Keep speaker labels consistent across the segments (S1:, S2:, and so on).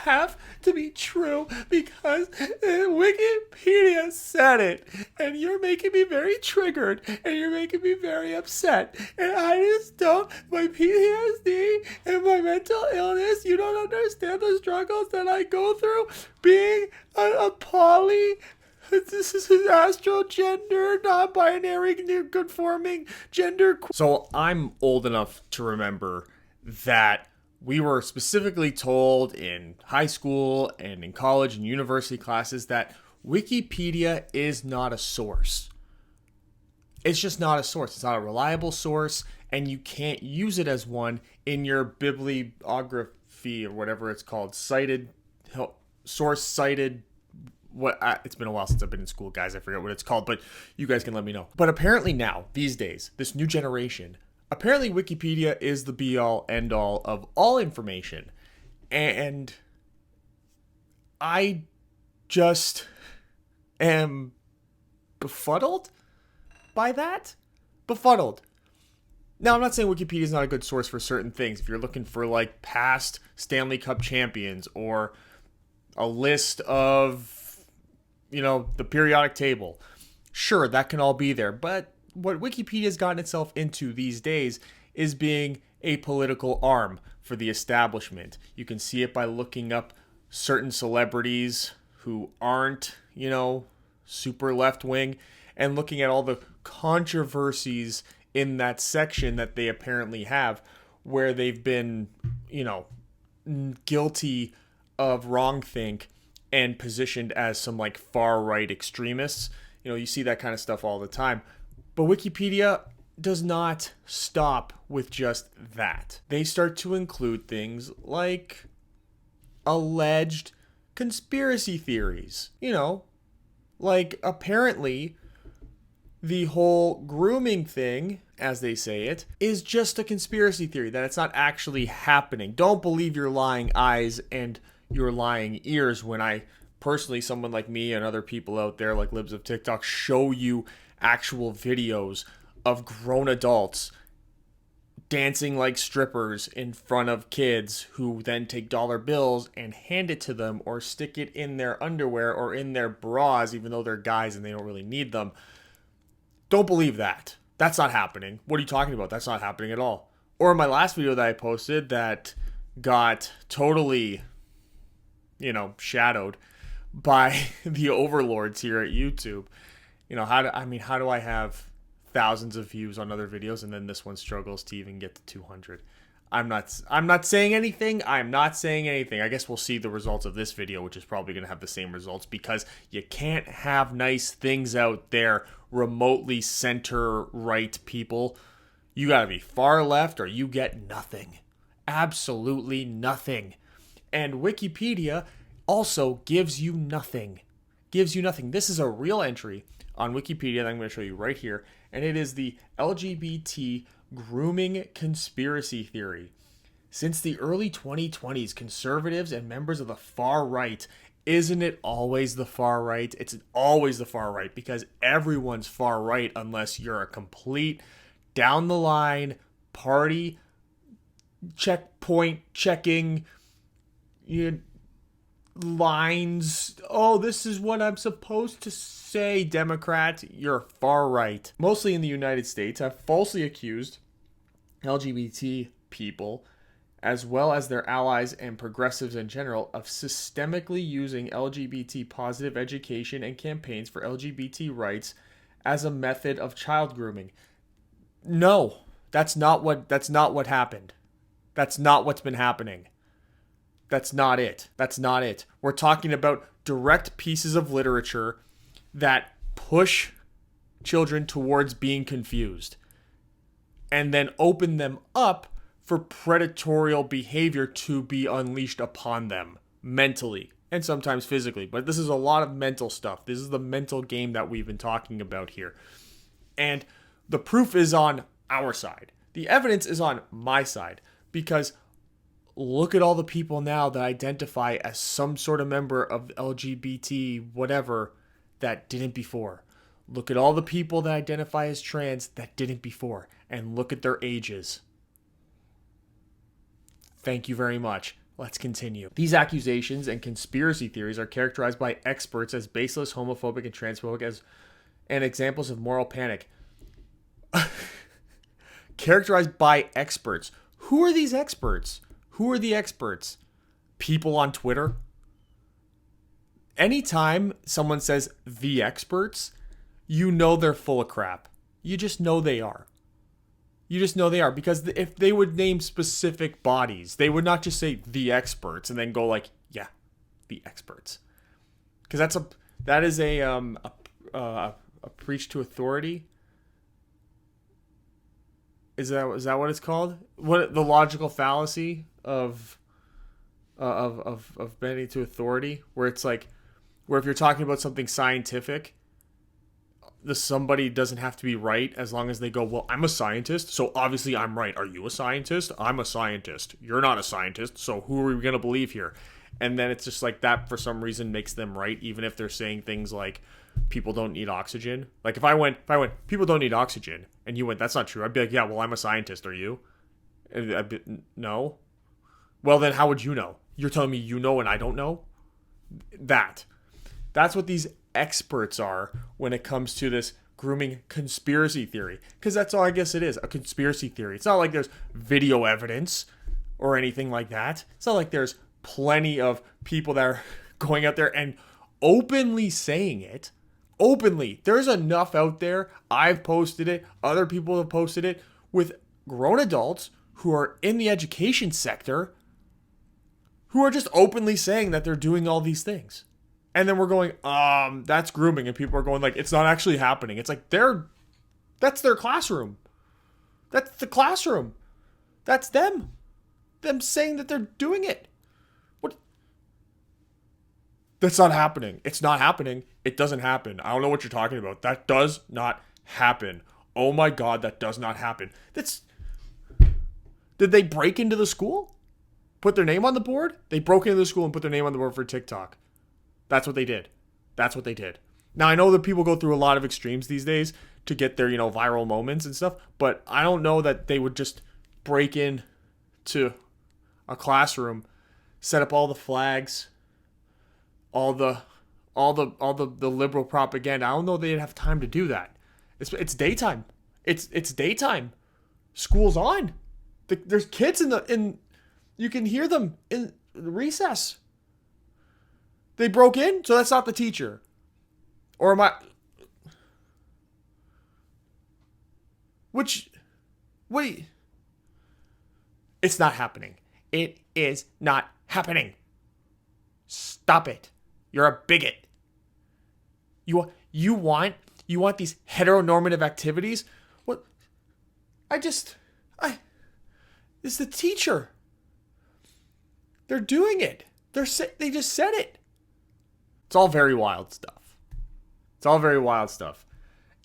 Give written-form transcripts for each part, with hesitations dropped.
S1: have to be true because Wikipedia said it. And you're making me very triggered and you're making me very upset. And I just don't, my PTSD and my mental illness, you don't understand the struggles that I go through being a poly. This is an astral gender, non-binary, conforming gender. So I'm old enough to remember that we were specifically told in high school and in college and university classes that Wikipedia is not a source. It's just not a source. It's not a reliable source, and you can't use it as one in your bibliography or whatever it's called. Source cited. It's been a while since I've been in school, guys. I forget what it's called, but you guys can let me know. But apparently now, these days, this new generation, apparently Wikipedia is the be-all, end-all of all information. And I just am befuddled by that. Befuddled. Now, I'm not saying Wikipedia is not a good source for certain things. If you're looking for, like, past Stanley Cup champions or a list of, the periodic table. Sure, that can all be there. But what Wikipedia has gotten itself into these days is being a political arm for the establishment. You can see it by looking up certain celebrities who aren't, super left-wing and looking at all the controversies in that section that they apparently have where they've been, guilty of wrongthink and positioned as some like far right extremists. You see that kind of stuff all the time. But Wikipedia does not stop with just that. They start to include things like alleged conspiracy theories. Like apparently the whole grooming thing, as they say it, is just a conspiracy theory, that it's not actually happening. Don't believe your lying eyes and your lying ears when I personally, someone like me and other people out there like Libs of TikTok, show you actual videos of grown adults dancing like strippers in front of kids who then take dollar bills and hand it to them or stick it in their underwear or in their bras, even though they're guys and they don't really need them. Don't believe that. That's not happening. What are you talking about? That's not happening at all. Or my last video that I posted that got totally shadowed by the overlords here at YouTube. How do I have thousands of views on other videos and then this one struggles to even get to 200? I'm not saying anything. I'm not saying anything. I guess we'll see the results of this video, which is probably going to have the same results because you can't have nice things out there remotely center right people. You got to be far left or you get nothing. Absolutely nothing. And Wikipedia also gives you nothing. This is a real entry on Wikipedia that I'm going to show you right here. And it is the LGBT grooming conspiracy theory. Since the early 2020s, conservatives and members of the far right, isn't it always the far right? It's always the far right because everyone's far right unless you're a complete down the line party checkpoint checking lines. Oh, this is what I'm supposed to say, Democrat. You're far right. Mostly in the United States, have falsely accused LGBT people, as well as their allies and progressives in general, of systemically using LGBT positive education and campaigns for LGBT rights as a method of child grooming. No, that's not what happened. That's not what's been happening. That's not it. We're talking about direct pieces of literature that push children towards being confused and then open them up for predatorial behavior to be unleashed upon them mentally and sometimes physically. But this is a lot of mental stuff. This is the mental game that we've been talking about here. And the proof is on our side. The evidence is on my side because look at all the people now that identify as some sort of member of LGBT whatever that didn't before. Look at all the people that identify as trans that didn't before. And look at their ages. Thank you very much. Let's continue. These accusations and conspiracy theories are characterized by experts as baseless, homophobic, and transphobic and examples of moral panic. Characterized by experts. Who are these experts? Who are the experts? People on Twitter? Anytime someone says the experts, you know they're full of crap. You just know they are. You just know they are, because if they would name specific bodies, they would not just say the experts and then go like, yeah, the experts. Because that is a preach to authority. Is that what it's called? What the logical fallacy of bending to authority, where it's like, where if you're talking about something scientific, the somebody doesn't have to be right as long as they go, well, I'm a scientist, so obviously I'm right. Are you a scientist? I'm a scientist. You're not a scientist, so who are we going to believe here? And then it's just like that for some reason makes them right, even if they're saying things like people don't need oxygen. Like if I went, people don't need oxygen, and you went, that's not true. I'd be like, yeah, well, I'm a scientist. Are you? And I'd be, no. Well, then how would you know? You're telling me you know and I don't know? That's what these experts are when it comes to this grooming conspiracy theory. Because that's all I guess it is, a conspiracy theory. It's not like there's video evidence or anything like that. It's not like there's plenty of people that are going out there and openly saying it. Openly. There's enough out there. I've posted it. Other people have posted it with grown adults who are in the education sector who are just openly saying that they're doing all these things. And then we're going, that's grooming. And people are going like, it's not actually happening. It's like, that's their classroom. That's the classroom. That's them. Them saying that they're doing it. What? That's not happening. It's not happening. It doesn't happen. I don't know what you're talking about. That does not happen. Oh my God, that does not happen. Did they break into the school? Put their name on the board? They broke into the school and put their name on the board for TikTok. That's what they did. That's what they did. Now, I know that people go through a lot of extremes these days to get their, viral moments and stuff, but I don't know that they would just break in to a classroom, set up all the flags, all the liberal propaganda. I don't know they'd have time to do that. It's daytime. It's daytime. School's on. There's kids in you can hear them in recess. They broke in, so that's not the teacher. Or am I... Wait. It's not happening. It is not happening. Stop it. You're a bigot. You want these heteronormative activities? What? It's the teacher. They're doing it. They just said it. It's all very wild stuff.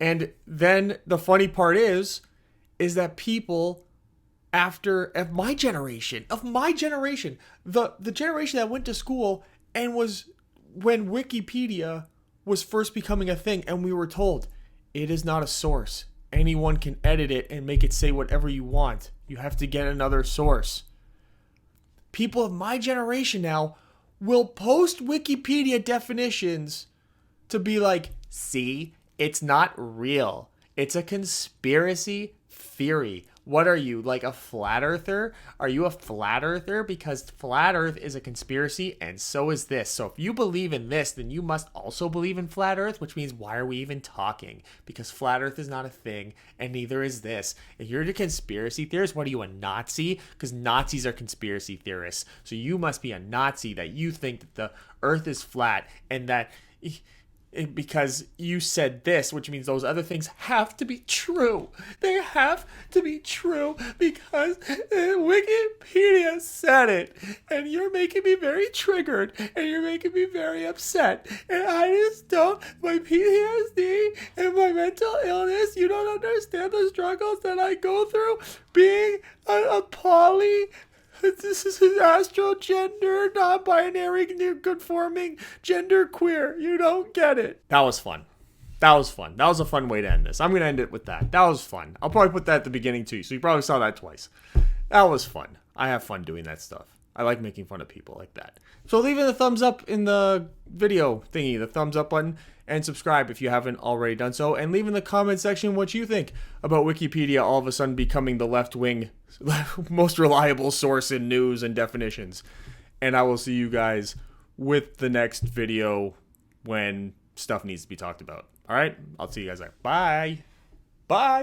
S1: And then the funny part is that people of my generation, the generation that went to school and was when Wikipedia was first becoming a thing, and we were told it is not a source. Anyone can edit it and make it say whatever you want. You have to get another source. People of my generation now will post Wikipedia definitions to be like, see, it's not real. It's a conspiracy theory. What are you, like a flat earther? Are you a flat earther? Because flat earth is a conspiracy and so is this. So if you believe in this, then you must also believe in flat earth, which means why are we even talking? Because flat earth is not a thing and neither is this. If you're a conspiracy theorist, what are you, a Nazi? Because Nazis are conspiracy theorists. So you must be a Nazi that you think that the earth is flat and that... because you said this, which means those other things have to be true. They have to be true because Wikipedia said it. And you're making me very triggered. And you're making me very upset. And I just don't, my PTSD and my mental illness, you don't understand the struggles that I go through being a poly... This is astro-gender, non-binary, conforming, gender queer. You don't get it. That was fun. That was a fun way to end this. I'm going to end it with that. That was I'll probably put that at the beginning too. So you probably saw that twice. That was fun. I have fun doing that stuff. I like making fun of people like that. So leave a thumbs up in the video thingy, the thumbs up button, and subscribe if you haven't already done so. And leave in the comment section what you think about Wikipedia all of a sudden becoming the left-wing, most reliable source in news and definitions. And I will see you guys with the next video when stuff needs to be talked about. All right? I'll see you guys there. Bye. Bye.